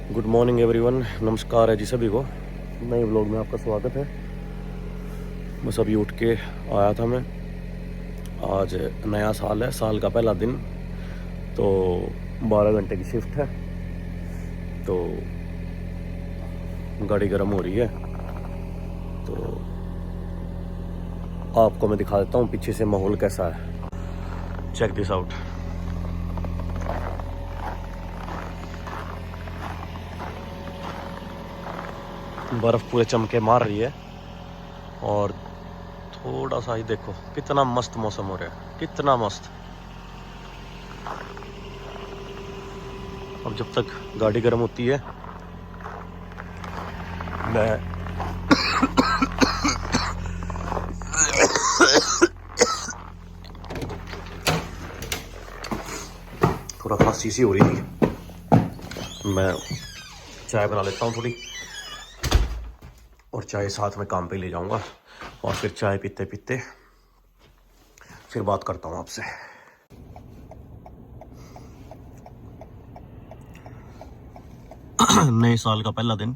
Good morning everyone, नमस्कार है जी सभी को। नए व्लॉग में आपका स्वागत है। बस अभी उठ के आया था मैं। आज नया साल है, साल का पहला दिन, तो 12 घंटे की शिफ्ट है, तो गाड़ी गर्म हो रही है। तो आपको मैं दिखा देता हूँ पीछे से माहौल कैसा है। Check this out. बर्फ़ पूरे चमके मार रही है और थोड़ा सा ही देखो कितना मस्त मौसम हो रहा है, कितना मस्त। अब जब तक गाड़ी गर्म होती है मैं थोड़ा खांसी सी हो रही थी, मैं चाय बना लेता हूँ थोड़ी, और चाय साथ में काम पे ले जाऊंगा और फिर चाय पीते पीते फिर बात करता हूँ आपसे। नए साल का पहला दिन,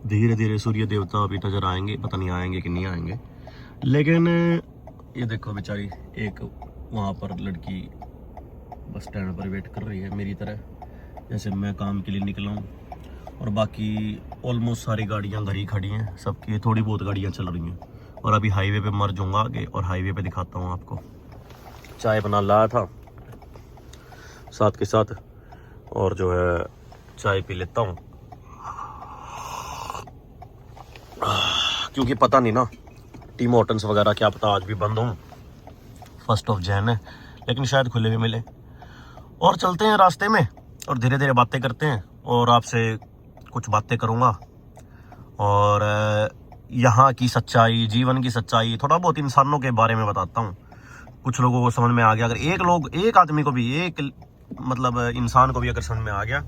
धीरे धीरे सूर्य देवता अभी नजर आएंगे, पता नहीं आएंगे कि नहीं आएंगे। लेकिन ये देखो बेचारी एक वहाँ पर लड़की बस स्टैंड पर वेट कर रही है मेरी तरह, जैसे मैं काम के लिए निकला हूँ। और बाकी ऑलमोस्ट सारी गाड़ियाँ घर ही खड़ी हैं, सबकी थोड़ी बहुत गाड़ियाँ चल रही हैं। और अभी हाईवे पे मर जाऊँगा आगे, और हाईवे पे दिखाता हूँ आपको। चाय बना लाया था साथ के साथ, और जो है चाय पी लेता हूँ, क्योंकि पता नहीं ना टी मोर्टन्स वगैरह क्या पता आज भी बंद हों। 1 जैन है, लेकिन शायद खुले भी मिले। और चलते हैं रास्ते में और धीरे धीरे बातें करते हैं, और आपसे कुछ बातें करूँगा, और यहाँ की सच्चाई, जीवन की सच्चाई, थोड़ा बहुत इंसानों के बारे में बताता हूँ। कुछ लोगों को समझ में आ गया, अगर एक आदमी को भी, एक मतलब इंसान को भी अगर समझ में आ गया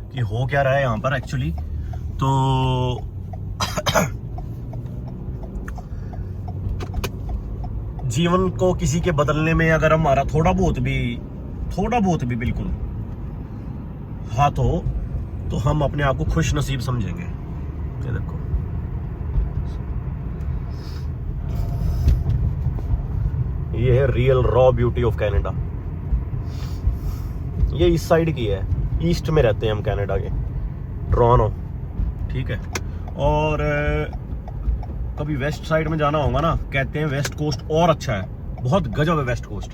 कि हो क्या रहा है यहाँ पर एक्चुअली, तो जीवन को किसी के बदलने में अगर हमारा थोड़ा बहुत भी बिल्कुल हाथ हो, तो हम अपने आप को खुश नसीब समझेंगे। ये देखो, ये है real raw beauty of Canada. ये इस साइड की है, ईस्ट में रहते हैं हम कनाडा के, टोरंटो, ठीक है। और कभी वेस्ट साइड में जाना होगा ना, कहते हैं वेस्ट कोस्ट और अच्छा है, बहुत गजब है वेस्ट कोस्ट।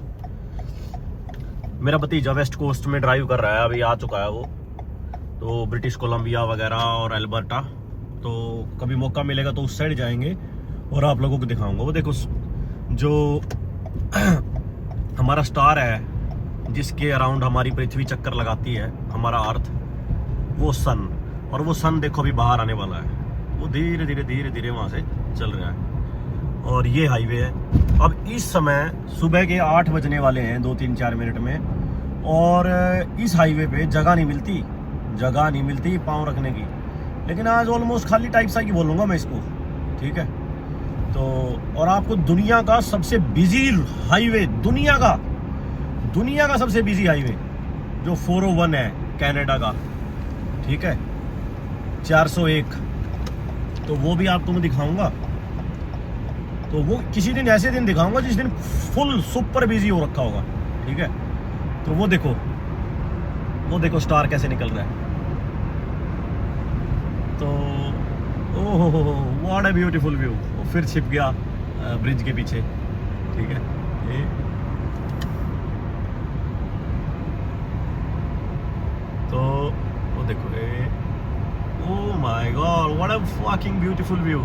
मेरा भतीजा वेस्ट कोस्ट में ड्राइव कर रहा है, अभी आ चुका है वो, तो ब्रिटिश कोलंबिया वगैरह और एल्बर्टा। तो कभी मौका मिलेगा तो उस साइड जाएंगे और आप लोगों को दिखाऊंगा। वो देखो जो हमारा स्टार है, जिसके अराउंड हमारी पृथ्वी चक्कर लगाती है, हमारा अर्थ, वो सन। और वो सन देखो अभी बाहर आने वाला है, वो धीरे धीरे वहाँ से चल रहा है। और ये हाईवे है। अब इस समय सुबह के 8 बजने वाले हैं 2-3-4 मिनट में, और इस हाईवे पे जगह नहीं मिलती पाँव रखने की। लेकिन आज ऑलमोस्ट खाली टाइप सा ही बोलूँगा मैं इसको, ठीक है। तो और आपको दुनिया का सबसे बिजी हाईवे, दुनिया का सबसे बिजी हाईवे जो 401 है कनाडा का, ठीक है, 401, तो वो भी आपको मैं दिखाऊंगा। तो वो किसी दिन ऐसे दिन दिखाऊंगा जिस दिन फुल सुपर बिजी हो रखा होगा, ठीक है। तो वो देखो स्टार कैसे निकल रहा है। तो ओहो व्हाट अ ब्यूटीफुल व्यू। वो फिर छिप गया ब्रिज के पीछे, ठीक है। ये तो वो देखो, ये oh my God, what a fucking beautiful view.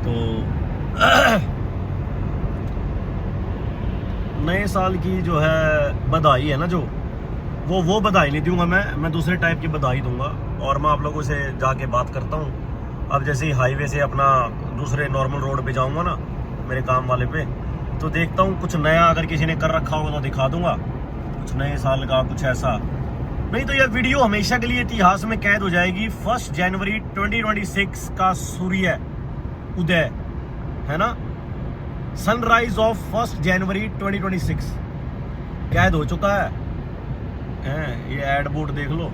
तो नए साल की जो है बधाई है ना, जो वो बधाई नहीं दूंगा मैं दूसरे टाइप की बधाई दूंगा। और मैं आप लोगों से जाके बात करता हूँ। अब जैसे ही हाईवे से अपना दूसरे नॉर्मल रोड पे जाऊंगा ना, मेरे काम वाले पे, तो देखता हूँ कुछ नया अगर किसी ने कर रखा होगा तो दिखा दूंगा, कुछ नए साल का कुछ ऐसा। नहीं तो यह वीडियो हमेशा के लिए इतिहास में कैद हो जाएगी। 1 जनवरी 2026 का सूर्य उदय, है ना, सनराइज ऑफ 1 जनवरी 2026 कैद हो चुका है। ये एड बोर्ड देख लो,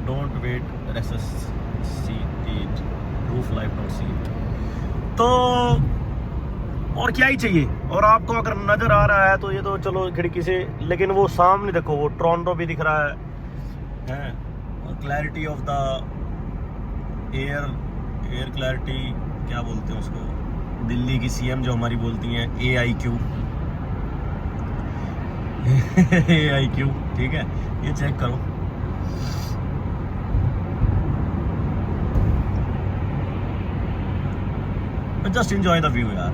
don't wait resist roof life not see. तो और क्या ही चाहिए। और आपको अगर नजर आ रहा है तो ये तो चलो खिड़की से, लेकिन वो सामने देखो वो टोरंटो भी दिख रहा है। Clarity of the air clarity क्या बोलते हैं उसको, दिल्ली की सीएम जो हमारी बोलती हैं AIQ AIQ, ठीक है, ये चेक करो। जस्ट एंजॉय द व्यू यार,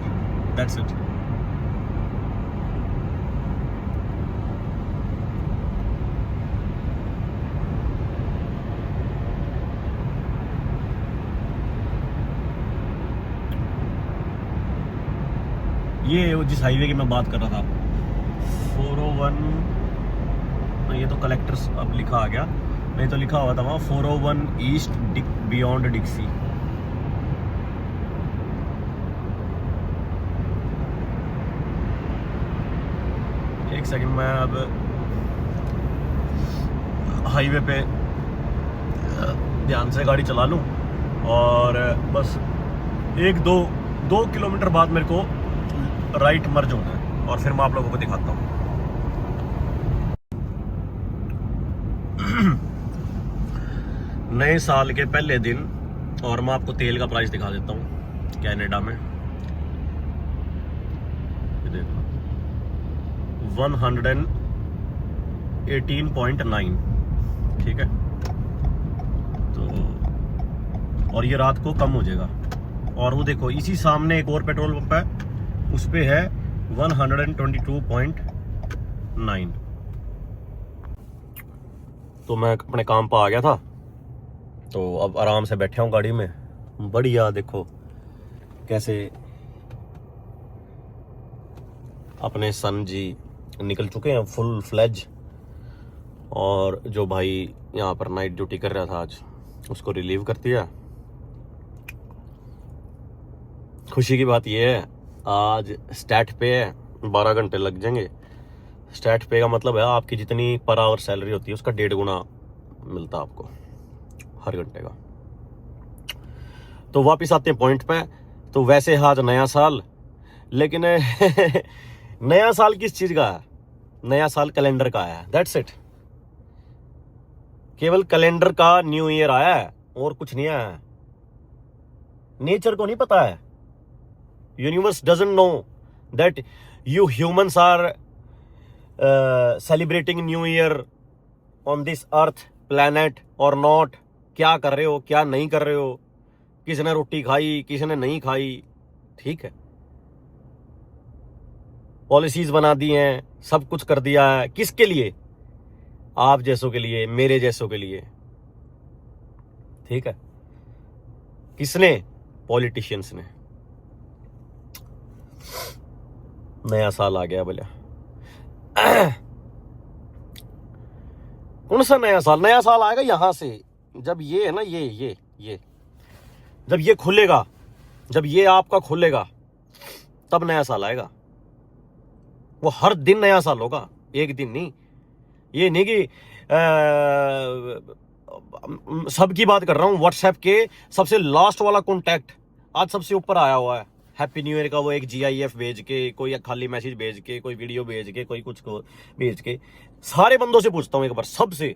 दैट्स इट। ये जिस हाईवे की मैं बात कर रहा था 401, ये तो कलेक्टर्स अब लिखा आ गया, नहीं तो लिखा हुआ था वहाँ 401 ईस्ट बियॉन्ड डिक्सी। एक सेकंड, मैं अब हाईवे पे ध्यान से गाड़ी चला लूँ और बस 1-2 किलोमीटर बाद मेरे को राइट मर्ज होना है और फिर मैं आप लोगों को दिखाता हूँ। नए साल के पहले दिन, और मैं आपको तेल का प्राइस दिखा देता हूँ कनाडा में। ये देखो 118.9, ठीक है। तो और ये रात को कम हो जाएगा। और वो देखो इसी सामने एक और पेट्रोल पंप है, उस पे है 122.9। तो मैं अपने काम पर आ गया था, तो अब आराम से बैठा हूँ गाड़ी में, बढ़िया। देखो कैसे अपने सन जी निकल चुके हैं फुल फ्लेज, और जो भाई यहाँ पर नाइट ड्यूटी कर रहा था आज, उसको रिलीव कर दिया। खुशी की बात यह है आज स्टैट पे है, 12 घंटे लग जाएंगे। स्टैट पे का मतलब है आपकी जितनी पर आवर सैलरी होती है उसका 1.5 गुना मिलता है आपको हर घंटे का। तो वापिस आते हैं पॉइंट पे। तो वैसे आज नया साल, लेकिन नया साल किस चीज का है? नया साल कैलेंडर का है, दैट्स इट। केवल कैलेंडर का न्यू ईयर आया है और कुछ नहीं आया है। नेचर को नहीं पता है, universe doesn't know that you humans are celebrating new year on this earth planet और नॉट। क्या कर रहे हो, क्या नहीं कर रहे हो, किसने रोटी खाई, किसने नहीं खाई, ठीक है। पॉलिसीज बना दी हैं, सब कुछ कर दिया है, किसके लिए? आप जैसों के लिए, मेरे जैसों के लिए, ठीक है। किसने? पॉलिटिशियंस ने। नया साल आ गया बोला। कौन सा नया साल? नया साल आएगा यहां से, जब ये है ना, ये जब ये खुलेगा, जब ये आपका खुलेगा, तब नया साल आएगा। वो हर दिन नया साल होगा, एक दिन नहीं। ये नहीं कि सबकी बात कर रहा हूं। व्हाट्सएप के सबसे लास्ट वाला कॉन्टैक्ट आज सबसे ऊपर आया हुआ है। हैप्पी न्यू ईयर का वो एक GIF भेज के, कोई खाली मैसेज भेज के, कोई वीडियो भेज के, कोई कुछ को भेज के। सारे बंदों से पूछता हूं एक बार, सबसे,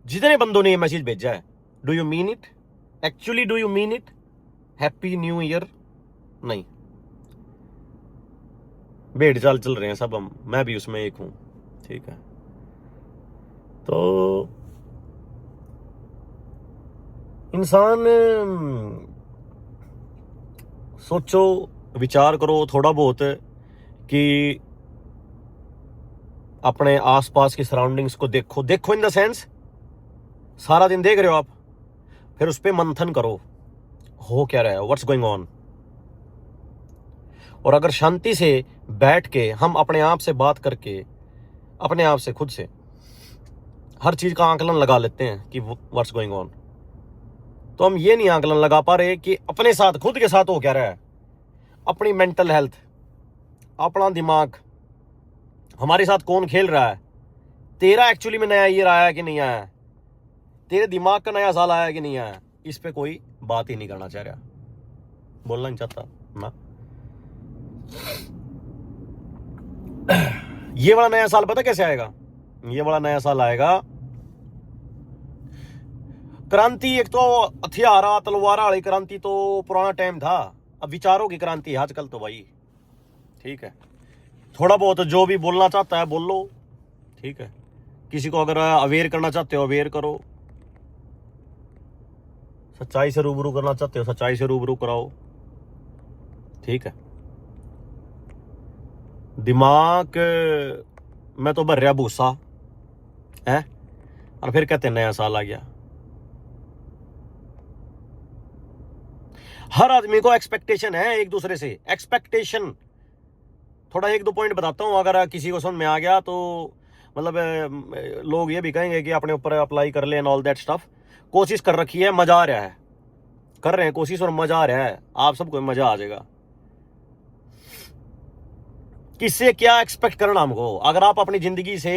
जितने बंदों ने ये मैसेज भेजा है, do you mean it? Actually do you mean it? Happy new year? नहीं, भेड़ चाल चल रहे हैं सब हम, मैं भी उसमें एक हूं, ठीक है। तो इंसान सोचो, विचार करो थोड़ा बहुत कि अपने आसपास की सराउंडिंग्स को देखो इन द सेंस, सारा दिन देख रहे हो आप, फिर उस पर मंथन करो, हो क्या रहा है, व्हाट्स गोइंग ऑन। और अगर शांति से बैठ के हम अपने आप से बात करके, अपने आप से, खुद से हर चीज का आकलन लगा लेते हैं कि व्हाट्स गोइंग ऑन, तो हम ये नहीं आकलन लगा पा रहे कि अपने साथ, खुद के साथ हो क्या रहा है। अपनी मेंटल हेल्थ, अपना दिमाग, हमारे साथ कौन खेल रहा है, तेरा एक्चुअली में नया ईयर आया है कि नहीं आया है, तेरे दिमाग का नया साल आया है कि नहीं आया, इस पे कोई बात ही नहीं करना चाह रहा, बोलना नहीं चाहता ना। ये वाला नया साल पता कैसे आएगा? ये वाला नया साल आएगा, क्रांति एक तो हथियारा तलवारा वाली क्रांति तो पुराना टाइम था, अब विचारों की क्रांति है आजकल तो भाई। ठीक है, थोड़ा बहुत जो भी बोलना चाहता है बोल लो, ठीक है। किसी को अगर अवेयर करना चाहते हो अवेयर करो, सच्चाई से रूबरू करना चाहते हो सच्चाई से रूबरू कराओ, ठीक है। दिमाग में तो भर रहा भूसा है, और फिर कहते हैं नया साल आ गया। हर आदमी को एक्सपेक्टेशन है एक दूसरे से, एक्सपेक्टेशन। थोड़ा एक दो पॉइंट बताता हूं, अगर किसी को समझ में आ गया तो मतलब लोग ये भी कहेंगे कि अपने ऊपर अप्लाई कर ले एंड ऑल दैट स्टफ। कोशिश कर रखी है, मजा आ रहा है, कर रहे हैं कोशिश और मजा आ रहा है, आप सबको मजा आ जाएगा। किससे क्या एक्सपेक्ट करना हमको? अगर आप अपनी जिंदगी से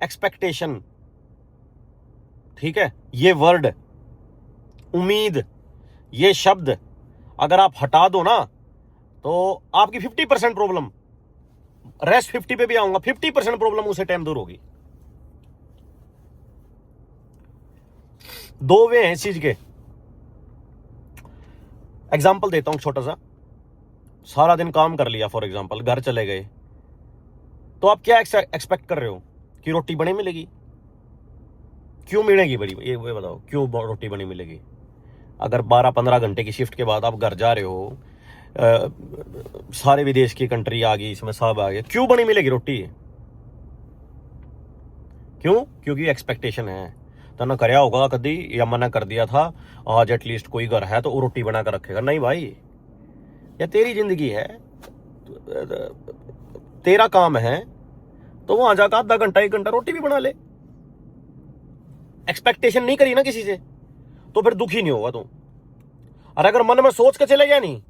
एक्सपेक्टेशन, ठीक है, ये वर्ड, उम्मीद, ये शब्द अगर आप हटा दो ना तो आपकी 50% प्रॉब्लम, रेस्ट 50 पे भी आऊंगा, 50% प्रॉब्लम उसे टाइम दूर होगी। दो वे हैं इस चीज के। एग्जाम्पल देता हूं छोटा सा। सारा दिन काम कर लिया फॉर एग्जाम्पल, घर चले गए, तो आप क्या एक्सपेक्ट कर रहे हो कि रोटी बनी मिलेगी? क्यों मिलेगी बड़ी, ये बताओ, क्यों रोटी बनी मिलेगी? अगर 12-15 घंटे की शिफ्ट के बाद आप घर जा रहे हो, सारे विदेश की कंट्री आ गई, इसमें सब आ गए, क्यों बनी मिलेगी रोटी? क्यों? क्योंकि एक्सपेक्टेशन है। तो ना करया होगा कभी, या मना कर दिया था आज एटलीस्ट कोई घर है तो वो रोटी बना कर रखेगा। नहीं भाई, या तेरी जिंदगी है, तेरा काम है, तो वहां जाकर आधा घंटा 1 घंटा रोटी भी बना ले। एक्सपेक्टेशन नहीं करी ना किसी से तो फिर दुखी नहीं होगा तू। और अगर मन में सोच के चले गया नहीं,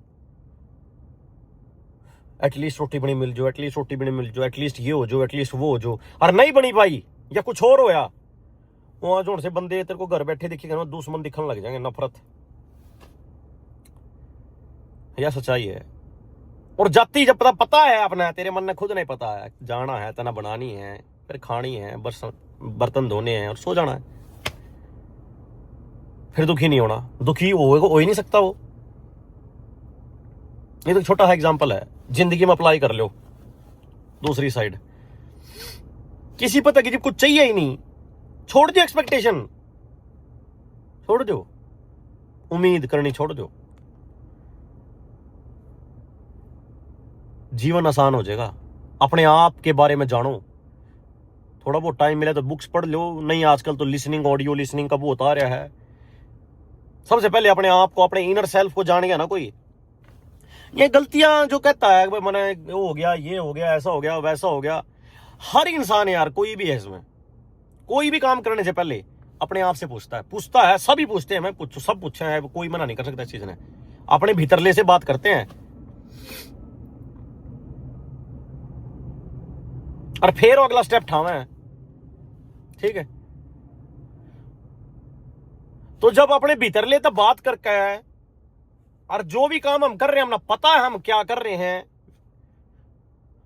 एटलीस्ट रोटी बनी मिल जाओ, एटलीस्ट रोटी बनी मिल जाओ, एटलीस्ट ये हो जाओ, एटलीस्ट वो हो जाओ, और नहीं बनी पाई या कुछ और होया, वहां जोड़ से बंदे तेरे को घर बैठे दिखेगा ना, दुश्मन दिखने लग जाएंगे, नफरत। यह सच्चाई है। और जाती जब पता है अपना, तेरे मन ने खुद नहीं पता है, जाना है, तना बनानी है, फिर खानी है, बर्तन धोने हैं और सो जाना है, फिर दुखी नहीं होना। दुखी हो ही नहीं सकता वो। ये तो छोटा सा एग्जांपल है, जिंदगी में अप्लाई कर लो। दूसरी साइड, किसी पता कि जब कुछ चाहिए ही नहीं, छोड़ दो एक्सपेक्टेशन, छोड़ दो उम्मीद करनी, छोड़ दो, जीवन आसान हो जाएगा। अपने आप के बारे में जानो, थोड़ा बहुत टाइम मिले तो बुक्स पढ़ लो। नहीं आजकल तो लिसनिंग, ऑडियो लिसनिंग का बहुत आ रहा है। सबसे पहले अपने आप को, अपने इनर सेल्फ को जान गया ना कोई, ये गलतियां जो कहता है भाई मैंने वो हो गया, ये हो गया, ऐसा हो गया, वैसा हो गया, हर इंसान यार, कोई भी है इसमें, कोई भी काम करने से पहले अपने आप से पूछता है, सभी पूछते हैं, मैं पूछू, सब पूछे हैं, कोई मना नहीं कर सकता इस चीज ने। अपने भीतरले से बात करते हैं और फिर अगला स्टेप ठावे, ठीक है। तो जब अपने भीतरले तो बात करके है, और जो भी काम हम कर रहे हैं हमें पता है हम क्या कर रहे हैं,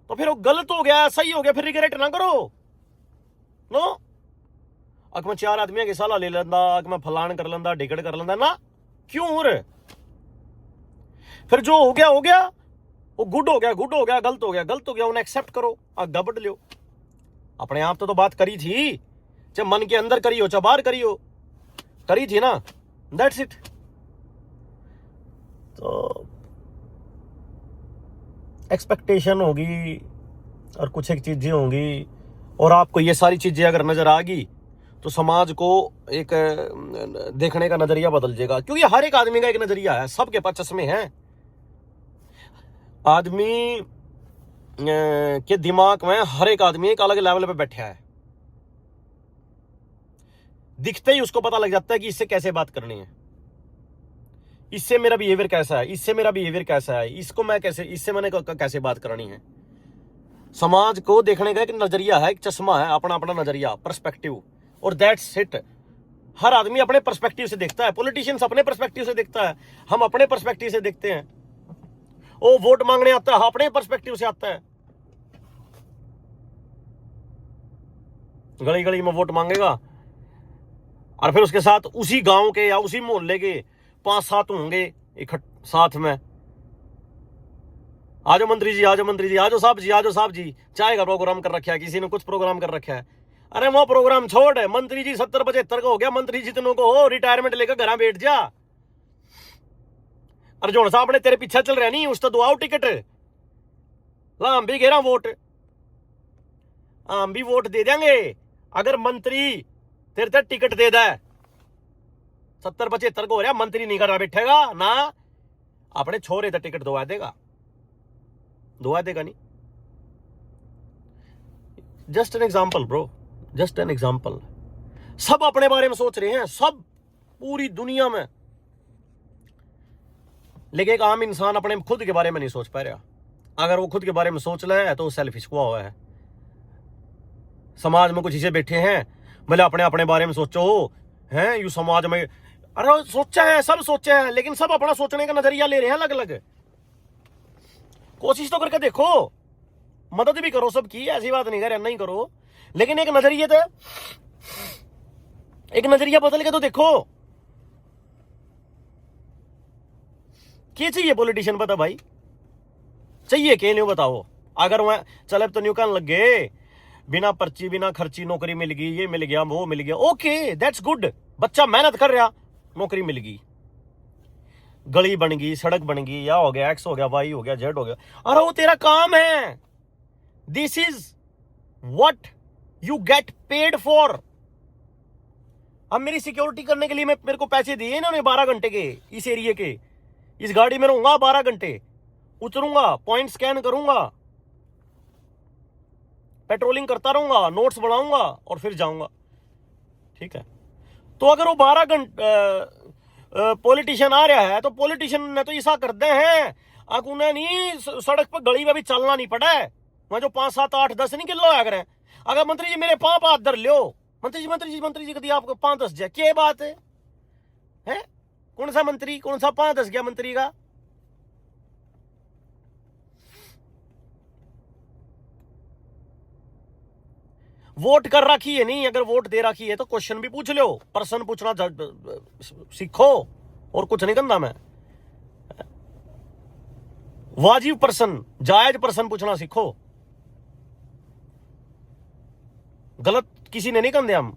तो फिर वो गलत हो गया, सही हो गया, फिर रिग्रेट ना करो। नो अग मैं 4 आदमी की सलाह ले लेंदा, अग मैं फलान कर लेंदा, ढिकड़ कर लेंदा ना, क्यों रे? फिर जो हो गया, वो गुड हो गया, गलत हो गया, उन्हें एक्सेप्ट करो, आगे बढ़ लो। अपने आप तो बात करी थी, चाहे मन के अंदर करी हो, चाहे बाहर करी थी ना, दैट्स इट। तो एक्सपेक्टेशन होगी और कुछ एक चीजें होंगी, और आपको ये सारी चीजें अगर नजर आ गई तो समाज को एक देखने का नजरिया बदल जाएगा। क्योंकि हर एक आदमी का एक नजरिया है, सबके पास चश्मे हैं। आदमी के दिमाग में हर एक आदमी एक अलग लेवल पे बैठा है, दिखते ही उसको पता लग जाता है कि इससे कैसे बात करनी है, इससे मेरा बिहेवियर कैसा है, इससे मेरा बिहेवियर कैसा है, इसको मैं कैसे, इससे मैंने कैसे बात करनी है। समाज को देखने का एक नजरिया है, एक चश्मा है, अपना अपना नजरिया, पर्सपेक्टिव, और दैट्स इट। हर आदमी अपने पर्सपेक्टिव से देखता है, पॉलिटिशियंस अपने पर्सपेक्टिव से देखता है, हम अपने पर्सपेक्टिव से देखते हैं। वो वोट मांगने आता है, अपने पर्सपेक्टिव से आता है, गली गली में वोट मांगेगा, और फिर उसके साथ उसी गांव के या उसी मोहल्ले के 5-7 होंगे इकट्ठे साथ में, आजो मंत्री जी, आजो मंत्री जी, आजो साहब जी, आजो साहब जी, चाय का प्रोग्राम कर रखा है, किसी ने कुछ प्रोग्राम कर रखा है। अरे वो प्रोग्राम छोड़, मंत्री जी 70-75 का हो गया, मंत्री जितनों को हो रिटायरमेंट लेकर घर बैठ जा। अर्जुन साहब ने तेरे पीछे चल रहा नहीं, उस तो दुआओ टिकट ला, हम भी घेरा वोट, हम भी वोट दे देंगे अगर मंत्री तेरे ते टिकट दे दे। 70-75 को हो रहा, मंत्री नहीं कर बैठेगा ना, अपने छोरे ते टिकट दुआ देगा नहीं। Just an example bro, just an example. सब अपने बारे में सोच रहे हैं, सब पूरी दुनिया में, लेकिन एक आम इंसान अपने खुद के बारे में नहीं सोच पा रहा। अगर वो खुद के बारे में सोच ले तो सेल्फिश हुआ है। समाज में कुछ ऐसे बैठे हैं, भले अपने अपने बारे में सोचो हैं, यू समाज में, अरे सोचा है, सब सोचे हैं, लेकिन सब अपना सोचने का नजरिया ले रहे हैं अलग अलग। कोशिश तो करके देखो, मदद भी करो सबकी, ऐसी बात नहीं कर नहीं करो, लेकिन एक नजरिया बदल के तो देखो। क्या चाहिए पॉलिटिशियन, बता भाई, चाहिए क्या नहीं बताओ। अगर वह चले तो न्यू कान लग गए, बिना पर्ची बिना खर्ची नौकरी मिल गई, ये मिल गया वो मिल गया, ओके दैट्स गुड, बच्चा मेहनत कर रहा, नौकरी मिल गई, गली बन गई, सड़क बन गई, या हो गया, एक्स हो गया, वाई हो गया, जेड हो गया, अरे वो तेरा काम है। This is what you get paid for. अब मेरी सिक्योरिटी करने के लिए मेरे को पैसे दिए इन्होंने 12 घंटे के, इस एरिया के, इस गाड़ी में रहूंगा 12 घंटे, उतरूंगा, पॉइंट स्कैन करूंगा, पेट्रोलिंग करता रहूंगा, नोट्स बनाऊंगा और फिर जाऊंगा, ठीक है। तो अगर वो 12 घंटे पॉलिटिशियन आ रहा है, तो पॉलिटिशियन ने तो ऐसा करते हैं, उन्हें नहीं सड़क पर गली में भी चलना नहीं पड़ा है, वहां जो 5, 7, 8, 10 नहीं किलो आ गए। अगर मंत्री जी मेरे 5 हाथ धर लो, मंत्री जी कभी आपको 5-10 जाए, क्या बात है? कौन सा मंत्री, कौन सा 5-10 गया मंत्री का? वोट कर रखी है नहीं, अगर वोट दे रखी है तो क्वेश्चन भी पूछ लो, प्रश्न पूछना सीखो, और कुछ नहीं करना। मैं वाजिब प्रश्न, जायज प्रश्न पूछना सीखो, गलत किसी ने नहीं करते। हम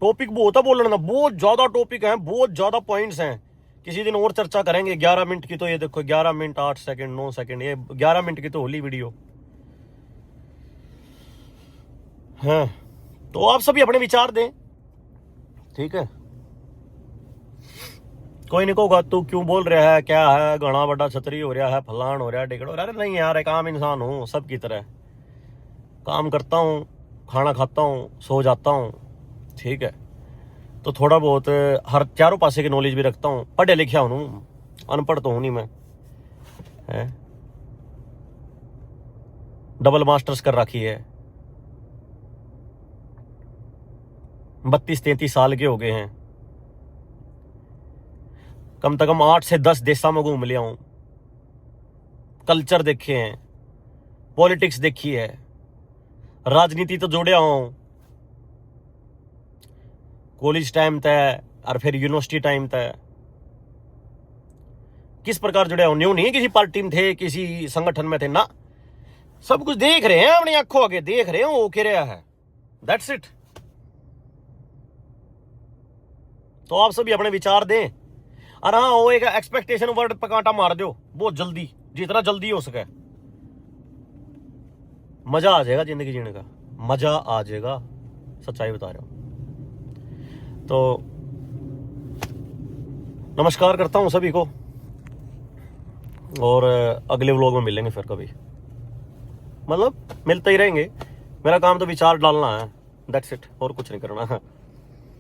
टॉपिक बहुत है बोलने, बहुत ज्यादा टॉपिक है, बहुत ज्यादा पॉइंट्स हैं, किसी दिन और चर्चा करेंगे। 11 मिनट की तो ये देखो, 11 मिनट 8 सेकंड 9 सेकंड, ये 11 मिनट की तो होली वीडियो। हाँ, तो आप सभी अपने विचार दें, ठीक है। कोई नहीं कहोगा तू क्यों बोल रहा है, क्या है, घना बड़ा छतरी हो रहा है, फलान हो रहा है, टिकट हो रहा है। अरे नहीं यार, एक आम इंसान हूँ, सब की तरह काम करता हूँ, खाना खाता हूँ, सो जाता हूँ, ठीक है। तो थोड़ा बहुत हर चारों पासे की नॉलेज भी रखता हूँ, पढ़े लिखा हूँ, अनपढ़ तो हूँ नहीं मैं, है। डबल मास्टर्स कर रखी है, 32-33 साल के हो गए हैं, कम से कम 8 से 10 देशों में घूम लिया हूं, कल्चर देखे हैं, पॉलिटिक्स देखी है, राजनीति तो जोड़िया हूं, कॉलेज टाइम तय और फिर यूनिवर्सिटी टाइम तय, किस प्रकार जुड़े हूं। न्यू नहीं किसी पार्टी में थे, किसी संगठन में थे ना, सब कुछ देख रहे हैं, अपनी आंखों आगे देख रहे हो, क्या रहा है, दैट्स इट। तो आप सभी अपने विचार दें, और हाँ, वो एक एक्सपेक्टेशन वर्ड पर कांटा मार दो बहुत जल्दी, जितना जल्दी हो सके। मजा आ जाएगा जिंदगी जीने का, मजा आ जाएगा, सच्चाई बता रहा हूं। तो नमस्कार करता हूं सभी को, और अगले व्लॉग में मिलेंगे फिर कभी, मतलब मिलते ही रहेंगे। मेरा काम तो विचार डालना है, दैट्स इट, और कुछ नहीं करना है।